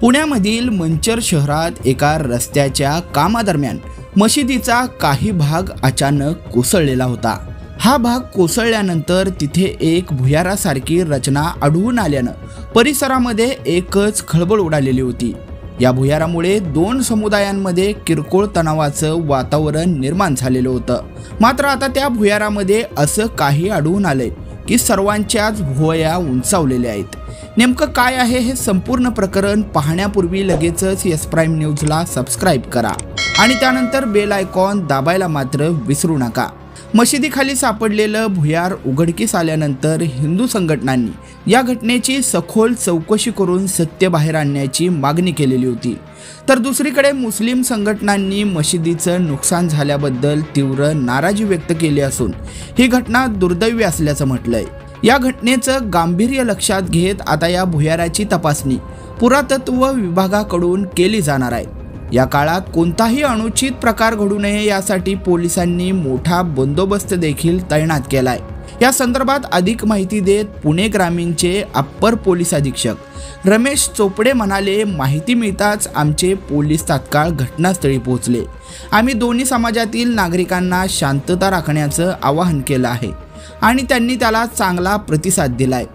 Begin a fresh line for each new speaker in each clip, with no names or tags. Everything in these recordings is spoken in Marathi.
पुण्यामधील मंचर शहरात एका रस्त्याच्या कामादरम्यान मशिदीचा काही भाग अचानक कोसळलेला होता। हा भाग कोसळल्यानंतर तिथे एक भुयारासारखी रचना आढळून आल्यानं परिसरामध्ये एकच खळबळ उडालेली होती। या भुयारामुळे दोन समुदायांमध्ये किरकोळ तणावाचं वातावरण निर्माण झालेलं होतं। मात्र आता त्या भुयारामध्ये असं काही आढळून आलंय की सर्वांच्याच भुवया उंचावलेल्या आहेत। नेमकं काय आहे हे संपूर्ण प्रकरण पाहण्यापूर्वी लगेचच एस प्राइम न्यूजला सबस्क्राइब करा आणि त्यानंतर बेल आयकॉन दाबायला मात्र विसरू नका। मशिदीखाली सापडलेलं भुयार उघडकीस आल्यानंतर हिंदू संघटनांनी या घटनेची सखोल चौकशी करून सत्य बाहेर आणण्याची मागणी केलेली होती, तर दुसरीकडे मुस्लिम संघटनांनी मशिदीचं नुकसान झाल्याबद्दल तीव्र नाराजी व्यक्त केली असून ही घटना दुर्दैवी असल्याचं म्हटलंय। या घटनेचं गांभीर्य लक्षात घेत आता या भुयाराची तपासणी पुरातत्व विभागाकडून केली जाणार आहे। या काळात कोणताही अनुचित प्रकार घडू नये यासाठी पोलिसांनी मोठा बंदोबस्त देखील तैनात केलाय। या संदर्भात अधिक माहिती देत पुणे ग्रामीणचे अप्पर पोलीस अधीक्षक रमेश चोपडे म्हणाले, माहिती मिळताच आमचे पोलीस तात्काळ घटनास्थळी पोहोचले। आम्ही दोन्ही समाजातील नागरिकांना शांतता राखण्याचं आवाहन केलं आहे आणि त्यांनी त्याला चांगला प्रतिसाद दिलाय।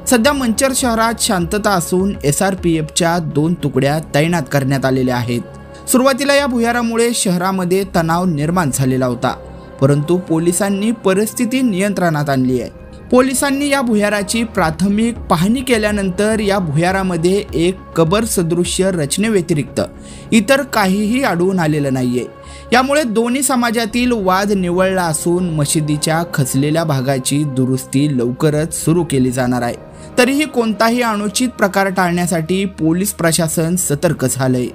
सध्या मंचर शहरात शांतता असून SRPFच्या 2 तुकड्या तैनात करण्यात आलेल्या आहेत। सुरुवातीला या भुयारामुळे शहरामध्ये तणाव निर्माण झालेला होता, परंतु पोलिसांनी परिस्थिती नियंत्रणात आणली आहे। पोलिसांनी या भुयाराची प्राथमिक पाहणी केल्यानंतर या भुयारामध्ये एक कबर सदृश्य रचनेव्यतिरिक्त इतर काहीही आढळून आलेलं नाहीये। यामुळे दोन्ही समाजातील वाद निवळला असून मशिदीच्या खचलेल्या भागाची दुरुस्ती लवकरच सुरू केली जाणार आहे। तरीही कोणताही अनुचित प्रकार टाळण्यासाठी पोलीस प्रशासन सतर्क झालंय।